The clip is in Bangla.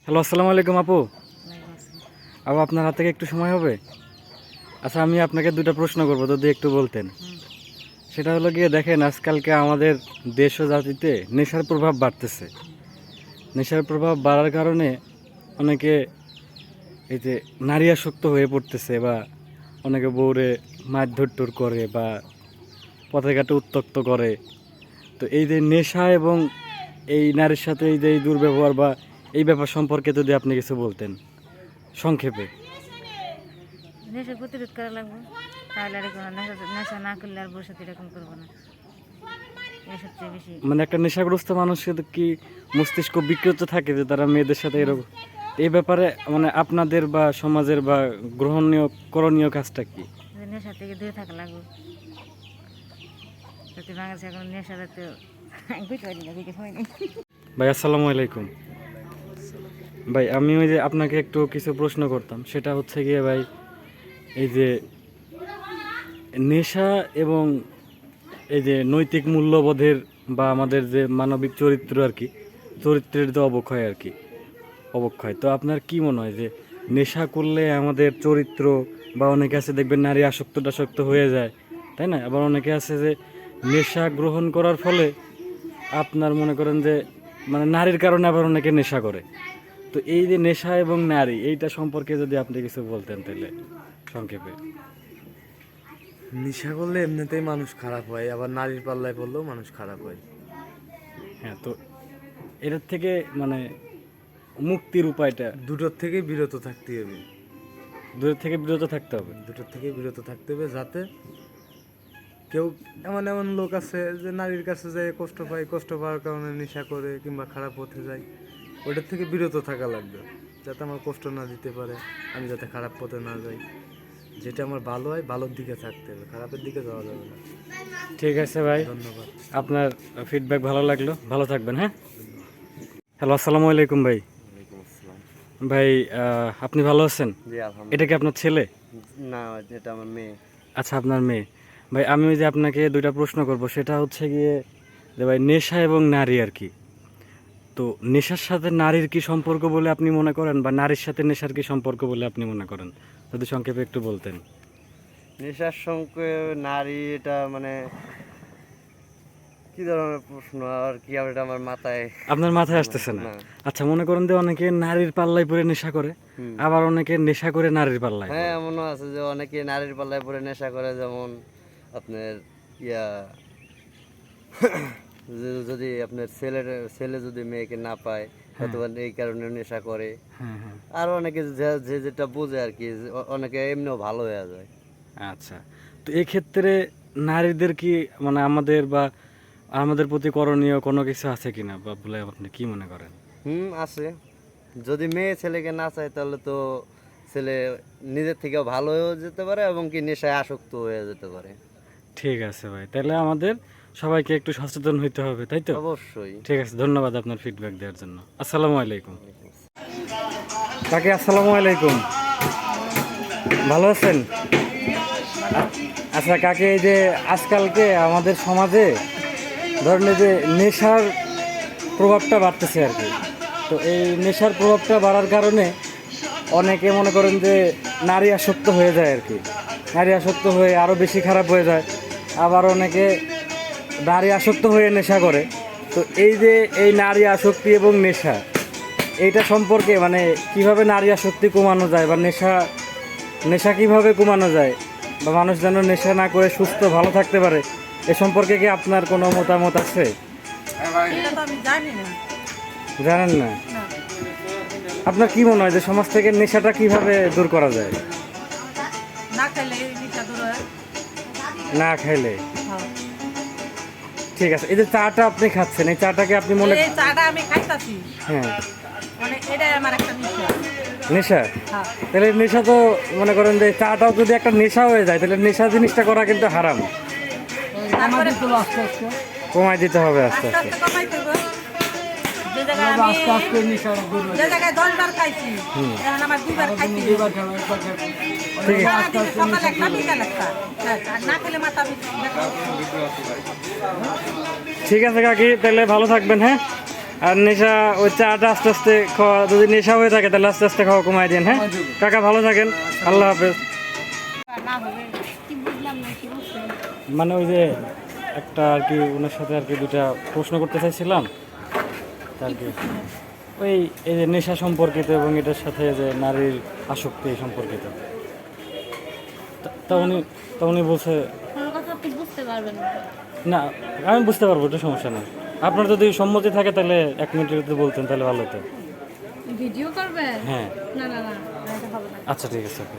হ্যালো, আসসালামু আলাইকুম আপু। আপু, আপনার হাত থেকে একটু সময় হবে? আচ্ছা, আমি আপনাকে দুটো প্রশ্ন করবো, যদি একটু বলতেন। সেটা হলো গিয়ে, দেখেন আজকালকে আমাদের দেশ ও জাতিতে নেশার প্রভাব বাড়তেছে। নেশার প্রভাব বাড়ার কারণে অনেকে এই যে নারী আসক্ত হয়ে পড়তেছে, বা অনেকে বউরে মারধর টর করে বা পথে ঘাটে উত্ত্যক্ত করে। তো এই যে নেশা এবং এই নারীর সাথে এই যে এই দুর্ব্যবহার বা এই ব্যাপার সম্পর্কে যদি আপনি কিছু বলতেন সংক্ষেপে। নেশা প্রতিরোধ করা লাগবে, তাহলে আর কোনো নেশা না করলে আর বসে এরকম করবো না। এই সবচেয়ে বেশি মানে একটা নেশাগ্রস্ত মানুষের কি মস্তিষ্ক বিকৃত থাকে যে তারা মেয়েদের সাথে এরকম, এই ব্যাপারে মানে আপনাদের বা সমাজের বা গ্রহণীয় করণীয় কাজটা কি? নেশা থেকে দূরে থাকা লাগবে। যাতে বাংলাদেশে এখন নেশা জাতীয় ভাই আসসালামু আলাইকুম। ভাই আমি ওই যে আপনাকে একটু কিছু প্রশ্ন করতাম, সেটা হচ্ছে গিয়ে ভাই, এই যে নেশা এবং এই যে নৈতিক মূল্যবোধের বা আমাদের যে মানবিক চরিত্র আর কি, চরিত্রের যে অবক্ষয় আর কি, অবক্ষয়, তো আপনার কি মনে হয় যে নেশা করলে আমাদের চরিত্র, বা অনেকে আছে দেখবেন নারী আসক্ত টাসক্ত হয়ে যায়, তাই না? আবার অনেকে আছে যে নেশা গ্রহণ করার ফলে আপনার মনে করেন যে মানে নারীর কারণে আবার অনেকে নেশা করে। তো এই যে নেশা এবং নারী, এইটা সম্পর্কে যদি আপনি কিছু বলতেন তাহলে সংক্ষেপে। নেশা করলে এমনিতেই মানুষ খারাপ হয়, আবার নারীর পাল্লায় পড়লেও মানুষ খারাপ হয়। হ্যাঁ, তো এটার থেকে মানে মুক্তির উপায়টা? দুটোর থেকেই বিরত থাকতে হবে। দূরের থেকে বিরত থাকতে হবে। দুটোর থেকেই বিরত থাকতে হবে, যাতে কেউ এমন এমন লোক আছে যে নারীর কাছে যায় কষ্ট পায়, কষ্ট পাওয়ার কারণে নেশা করে কিংবা খারাপ পথে যায়। ওইটার থেকে বিরত থাকা লাগবে, যাতে আমার কষ্ট না দিতে পারে, আমি যাতে খারাপ পথে না যাই। যেটা আমার ভালো হয় ভালোর দিকে থাকতে হবে, খারাপের দিকে যাওয়া যাবে না। ঠিক আছে ভাই, ধন্যবাদ। আপনার ফিডব্যাক ভালো লাগলো, ভালো থাকবেন। হ্যাঁ, হ্যালো, আসসালামু আলাইকুম ভাই। ভাই আপনি ভালো আছেন? জি এটা কি আপনার ছেলে? না, এটা আমার মেয়ে। আচ্ছা, আপনার মেয়ে। ভাই আমি ওই যে আপনাকে দুইটা প্রশ্ন করব, সেটা হচ্ছে গিয়ে যে ভাই নেশা এবং নারী আর কি, তো নেশার সাথে নারীর কি সম্পর্ক বলে আপনি মনে করেন, বা নারীর সাথে নেশার কি সম্পর্ক বলে আপনি মনে করেন? যদি সংক্ষেপে একটু বলতেন। নেশার সঙ্গে নারী, এটা মানে কি ধরনের প্রশ্ন আর কি, এটা আমার মাথায় আপনার মাথায় আসতেছে না? আচ্ছা, মনে করেন যে অনেকে নারীর পাল্লায় পড়ে নেশা করে, আবার অনেকে নেশা করে নারীর পাল্লায় হ্যাঁ, পড়ে। এমনও আছে যে অনেকে নারীর পাল্লায় পরে নেশা করে, যেমন আপনার ইয়া যদি আপনার ছেলে যদি মেয়েকে না পায়, অথবা এই কারণে নেশা করে। হ্যাঁ হ্যাঁ। আর অনেকে যে যেটা বোঝে আর কি, অনেকে এমনিও ভালো হয়ে যায়। আচ্ছা, তো এই ক্ষেত্রে নারীদের কি মানে আমাদের বা আমাদের প্রতি করণীয় কোনো কিছু আছে কিনা, বা বলে আপনি কি মনে করেন? আছে। যদি মেয়ে ছেলেকে না চায়, তাহলে তো ছেলে নিজের থেকেও ভালো হয়েও যেতে পারে, এবং কি নেশায় আসক্ত হয়ে যেতে পারে। ঠিক আছে ভাই, তাহলে আমাদের সবাইকে একটু সচেতন হইতে হবে, তাই তো? অবশ্যই। ঠিক আছে, ধন্যবাদ আপনার ফিডব্যাক দেওয়ার জন্য। আসসালামু আলাইকুম। কাকি আসসালামু আলাইকুম, ভালো আছেন? আচ্ছা কাকি, এই যে আজকালকে আমাদের সমাজে ধরেন এই যে নেশার প্রভাবটা বাড়তেছে আর কি, তো এই নেশার প্রভাবটা বাড়ার কারণে অনেকে মনে করেন যে নারী আসক্ত হয়ে যায় আর কি, নারী আসক্ত হয়ে আরও বেশি খারাপ হয়ে যায়। আবার অনেকে নারী আসক্ত হয়ে নেশা করে। তো এই যে এই নারী আসক্তি এবং নেশা, এইটা সম্পর্কে মানে কিভাবে নারী আসক্তি কমানো যায়, বা নেশা কিভাবে কমানো যায়, বা মানুষ যেন নেশা না করে সুস্থ ভালো থাকতে পারে, এ সম্পর্কে কি আপনার কোনো মতামত আছে? জানেন না? আপনার কি মনে হয় যে সমাজ থেকে নেশাটা কিভাবে দূর করা যায়? না খাইলে? ঠিক আছে, এই যে চাটা আপনি খাচ্ছেন, এই চাটাকে আপনি মনে আমি খাইতাছি, হ্যাঁ মানে এটাই আমার একটা নেশা, তাহলে নেশা তো মনে করেন যে চাটাও যদি একটা নেশা হয়ে যায়, তাহলে নেশা জিনিসটা করা কিন্তু হারাম। কমাই দিতে হবে আস্তে আস্তে। ঠিক আছে কাকি, তাহলে ভালো থাকবেন। হ্যাঁ। আর নেশা ওই চাটা আস্তে আস্তে খাওয়া, যদি নেশা হয়ে থাকে তাহলে আস্তে আস্তে খাওয়া কমাই দেন। হ্যাঁ কাকা, ভালো থাকেন, আল্লাহ হাফেজ। মানে ওই যে একটা আর কি ওনার সাথে আর কি দুটা প্রশ্ন করতে চাইছিলাম আর কি, ওই এই যে নেশা সম্পর্কিত এবং এটার সাথে যে নারীর আসক্তি সম্পর্কিত। তা উনি বলছে কোনো কথা আপনি বুঝতে পারবেন না। না, আমি বুঝতে পারবো, এটা সমস্যা নেই। আপনার যদি সম্মতি থাকে তাহলে 1 মিনিটের ভিতরে বলতেন তাহলে ভালো হতো। ভিডিও করবেন? হ্যাঁ না না না, এটা হবে না। আচ্ছা ঠিক আছে, ওকে।